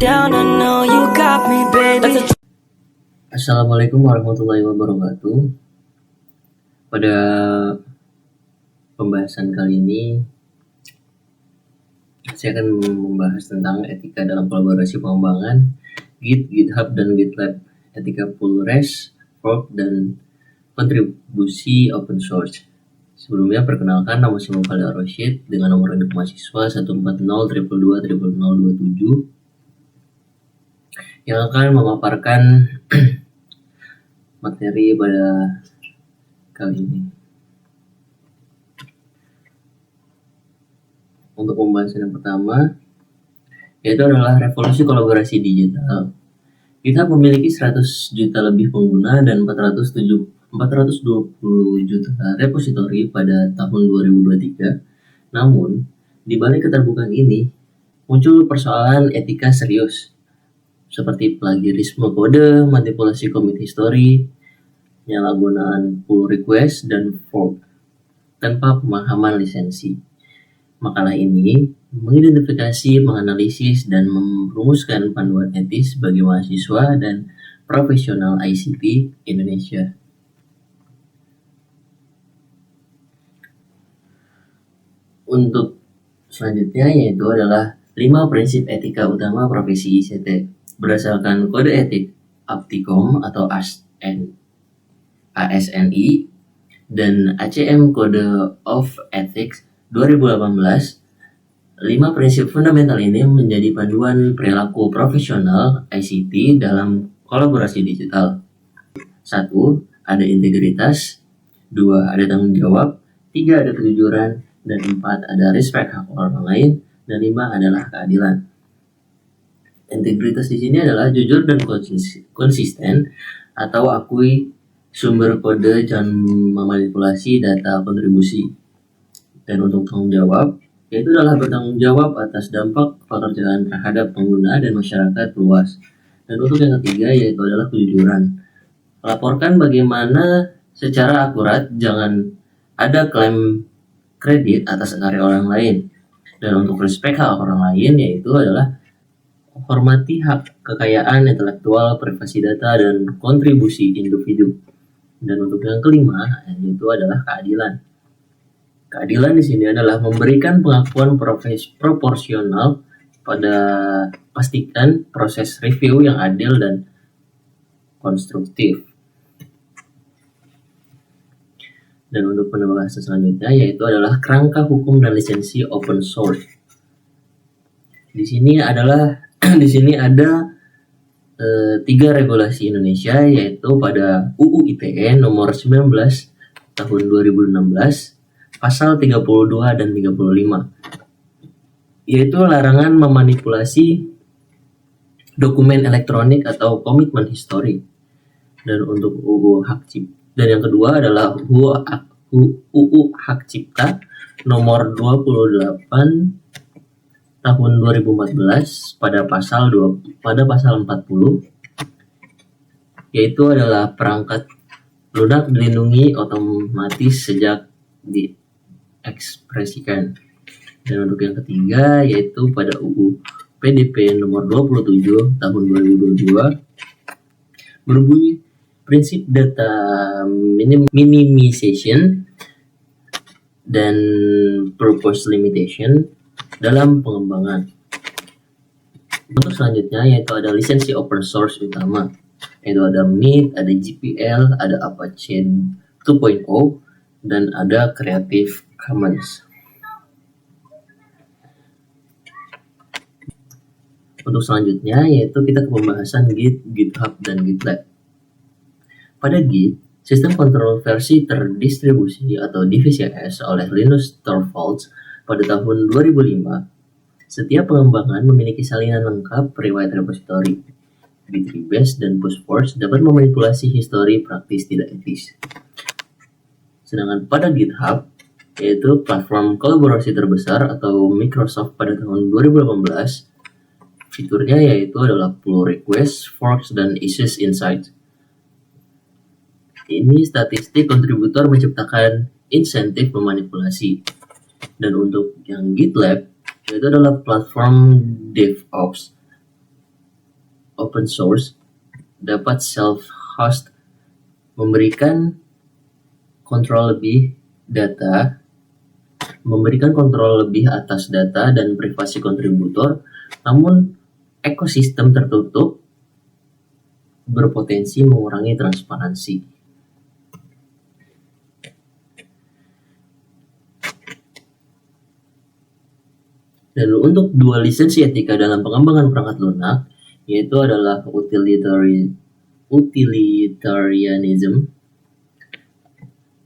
down, I know you got me, baby. Assalamualaikum warahmatullahi wabarakatuh. Pada pembahasan kali ini, saya akan membahas tentang etika dalam kolaborasi pengembangan, Git, GitHub, dan GitLab, etika pull request, fork, dan kontribusi open source. Sebelumnya, perkenalkan, nama saya Muhammad Ar-Rashid dengan nomor induk mahasiswa 140222027 yang akan memaparkan materi pada kali ini. Untuk pembahasan yang pertama, yaitu adalah revolusi kolaborasi digital. GitHub memiliki 100 juta lebih pengguna dan 420 juta repositori pada tahun 2023. Namun, di balik keterbukaan ini, muncul persoalan etika serius, seperti plagiarisme kode, manipulasi commit history, penyalahgunaan pull request, dan fork tanpa pemahaman lisensi. Makalah ini mengidentifikasi, menganalisis, dan merumuskan panduan etis bagi mahasiswa dan profesional ICT Indonesia. Untuk selanjutnya yaitu adalah 5 prinsip etika utama profesi ICT berdasarkan Kode Etik Aptikom atau ASNI dan ACM Code of Ethics 2018. 5 prinsip fundamental ini menjadi panduan perilaku profesional ICT dalam kolaborasi digital. 1. Ada integritas. 2. Ada tanggung jawab. 3. Ada kejujuran. Dan 4. Ada respect hak orang lain. Dan 5. adalah keadilan. Integritas di sini adalah jujur dan konsisten atau akui sumber kode dan memanipulasi data kontribusi. Dan untuk tanggung jawab, yaitu adalah bertanggung jawab atas dampak pekerjaan terhadap pengguna dan masyarakat luas. Dan untuk yang ketiga yaitu adalah kejujuran. Laporkan bagaimana secara akurat, jangan ada klaim kredit atas karya orang lain. Dan untuk respect hak orang lain yaitu adalah hormati hak kekayaan intelektual, privasi data, dan kontribusi individu. Dan untuk yang kelima yaitu adalah keadilan. Keadilan di sini adalah memberikan pengakuan proporsional pada pastikan proses review yang adil dan konstruktif. Dan untuk pembahasan selanjutnya yaitu adalah kerangka hukum dan lisensi open source. Di sini ada 3 regulasi Indonesia yaitu pada UU ITE nomor 19 tahun 2016 pasal 32 dan 35 yaitu larangan memanipulasi dokumen elektronik atau komitmen histori. Dan untuk UU Hak Cipta, dan yang kedua adalah UU Hak Cipta nomor 28 tahun 2014 pada pasal 40 yaitu adalah perangkat lunak dilindungi otomatis sejak diekspresikan. Dan untuk yang ketiga yaitu pada UU PDP nomor 27 tahun 2022 berbunyi prinsip data minimization dan purpose limitation dalam pengembangan. Untuk selanjutnya yaitu ada lisensi open source utama, yaitu ada MIT, ada GPL, ada Apache 2.0, dan ada Creative Commons. Untuk selanjutnya yaitu kita ke pembahasan Git, GitHub, dan GitLab. Pada Git, sistem kontrol versi terdistribusi atau DVCS oleh Linus Torvalds pada tahun 2005, setiap pengembangan memiliki salinan lengkap riwayat repositori. Git rebase dan push force dapat memanipulasi histori praktis tidak etis. Sedangkan pada GitHub, yaitu platform kolaborasi terbesar atau Microsoft pada tahun 2018, fiturnya yaitu adalah pull request, forks, dan issues insights. Ini statistik kontributor menciptakan insentif memanipulasi. Dan untuk yang GitLab, itu adalah platform DevOps open source dapat self-host, memberikan kontrol lebih atas data dan privasi kontributor, namun ekosistem tertutup berpotensi mengurangi transparansi. Dan untuk dua lisensi etika dalam pengembangan perangkat lunak, yaitu adalah utilitarianism,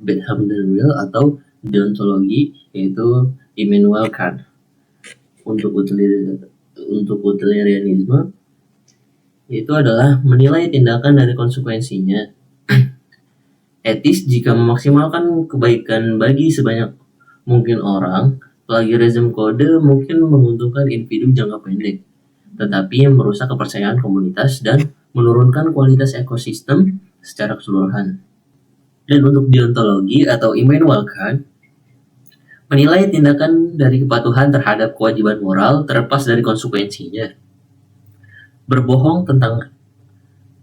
Bentham dan Will, atau deontologi, yaitu Immanuel Kant. Untuk utilitarianisme, itu adalah menilai tindakan dari konsekuensinya. Etis jika memaksimalkan kebaikan bagi sebanyak mungkin orang, plagiarisme kode mungkin menguntungkan individu jangka pendek, tetapi merusak kepercayaan komunitas dan menurunkan kualitas ekosistem secara keseluruhan. Dan untuk deontologi atau Immanuel Kant, menilai tindakan dari kepatuhan terhadap kewajiban moral terlepas dari konsekuensinya. Berbohong tentang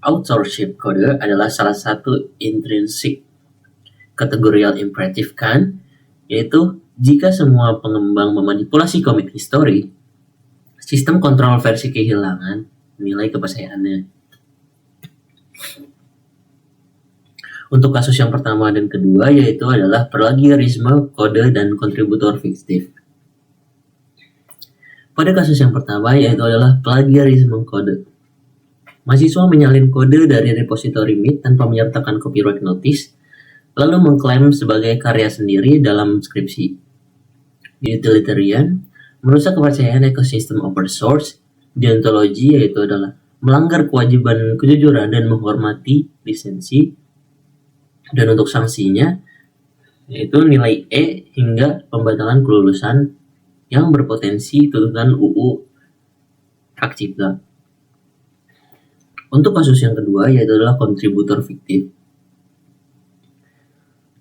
authorship kode adalah salah satu intrinsic kategorial imperatif Kant, yaitu jika semua pengembang memanipulasi komit histori, sistem kontrol versi kehilangan nilai kepercayaannya. Untuk kasus yang pertama dan kedua, yaitu adalah plagiarisme kode dan kontributor fiktif. Pada kasus yang pertama, yaitu adalah plagiarisme kode. Mahasiswa menyalin kode dari repositori MIT tanpa menyertakan copyright notice, lalu mengklaim sebagai karya sendiri dalam skripsi. Utilitarian merusak kepercayaan ekosistem open source. Deontologi, yaitu adalah melanggar kewajiban kejujuran dan menghormati lisensi. Dan untuk sanksinya, yaitu nilai E hingga pembatalan kelulusan yang berpotensi tuntutan UU hak cipta. Untuk kasus yang kedua, yaitu adalah kontributor fiktif.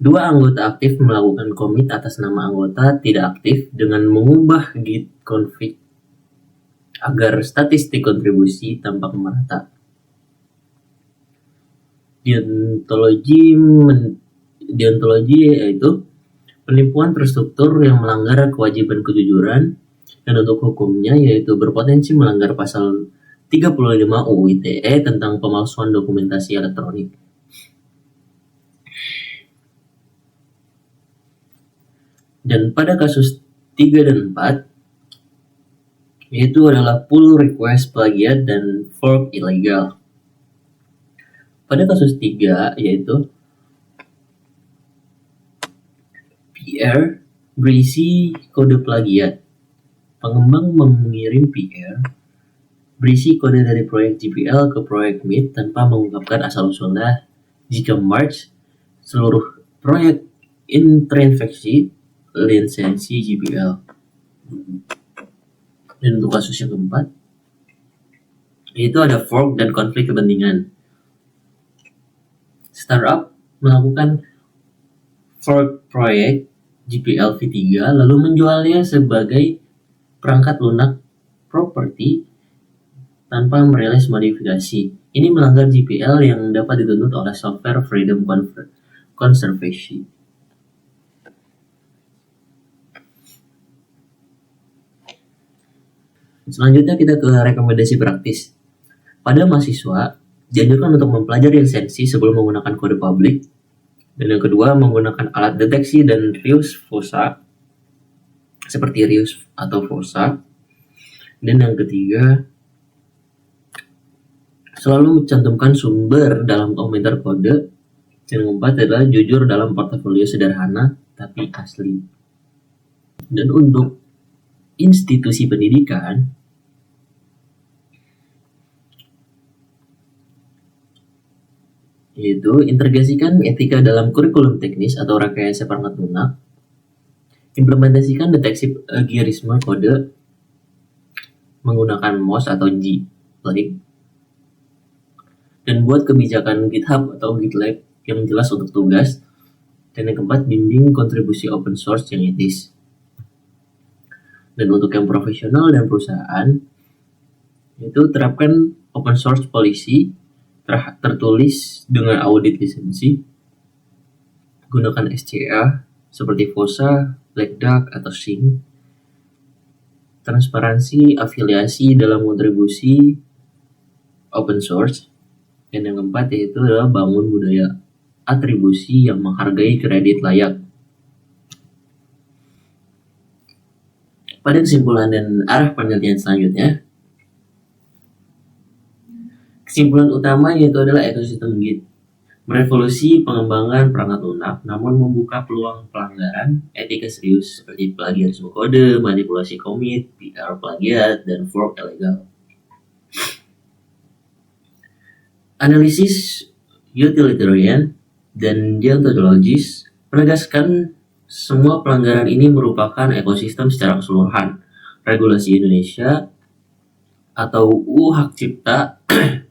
Dua anggota aktif melakukan komit atas nama anggota tidak aktif dengan mengubah git config agar statistik kontribusi tampak merata. Deontologi yaitu penipuan terstruktur yang melanggar kewajiban kejujuran, dan untuk hukumnya yaitu berpotensi melanggar pasal 35 UU ITE tentang pemalsuan dokumentasi elektronik. Dan pada kasus 3 dan 4, yaitu adalah pull request plagiat dan fork ilegal. Pada kasus 3, yaitu PR berisi kode plagiat. Pengembang mengirim PR berisi kode dari proyek GPL ke proyek MIT tanpa mengungkapkan asal-usulnya. Jika merge, seluruh proyek terinfeksi lisensi GPL. Dan untuk kasus yang keempat, yaitu ada fork dan konflik kepentingan. Startup melakukan fork proyek GPL v3 lalu menjualnya sebagai perangkat lunak properti tanpa merilis modifikasi. Ini melanggar GPL yang dapat dituntut oleh Software Freedom Conservancy. Selanjutnya kita ke rekomendasi praktis. Pada mahasiswa, dianjurkan untuk mempelajari lisensi sebelum menggunakan kode publik. Dan yang kedua, menggunakan alat deteksi dan reuse fossa, seperti reuse atau fossa. Dan yang ketiga, selalu mencantumkan sumber dalam komentar kode. Dan yang keempat adalah jujur dalam portofolio sederhana tapi asli. Dan untuk institusi pendidikan, yaitu integrasikan etika dalam kurikulum teknis atau rekayasa perangkat lunak, implementasikan deteksi plagiarisme kode menggunakan MOS atau G-Plague, dan buat kebijakan GitHub atau GitLab yang jelas untuk tugas. Dan yang keempat, bimbing kontribusi open source yang etis. Dan untuk yang profesional dan perusahaan, itu terapkan open source policy tertulis dengan audit lisensi, gunakan SCA seperti FOSSA, Black Duck, atau Sync, transparansi afiliasi dalam kontribusi open source, dan yang keempat yaitu adalah bangun budaya atribusi yang menghargai kredit layak. Pada kesimpulan dan arah penelitian selanjutnya, kesimpulan utama yaitu adalah ekosistem Git merevolusi pengembangan perangkat lunak, namun membuka peluang pelanggaran etika serius seperti plagiarisme kode, manipulasi commit, PR plagiat, dan fork ilegal. Analisis utilitarian dan deontologis menegaskan semua pelanggaran ini merupakan ekosistem secara keseluruhan. Regulasi Indonesia atau UU Hak Cipta,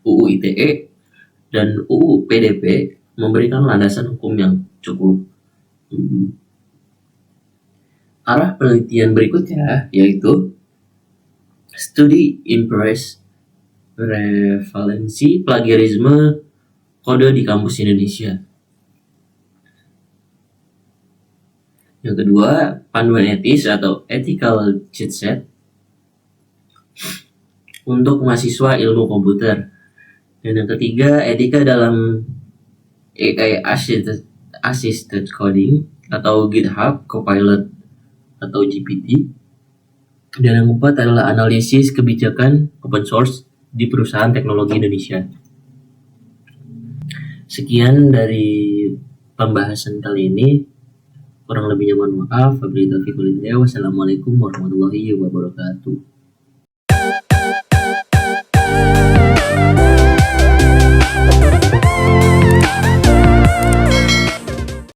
UU ITE, dan UU PDP memberikan landasan hukum yang cukup. Arah penelitian berikutnya yaitu studi impress prevalensi plagiarisme kode di kampus Indonesia. Yang kedua, panduan etis atau ethical chitset untuk mahasiswa ilmu komputer. Dan yang ketiga, etika dalam AI assisted coding atau GitHub Copilot atau GPT. Dan yang keempat adalah analisis kebijakan open source di perusahaan teknologi Indonesia. Sekian dari pembahasan kali ini. Kurang lebihnya mohon maaf. Wassalamualaikum warahmatullahi wabarakatuh.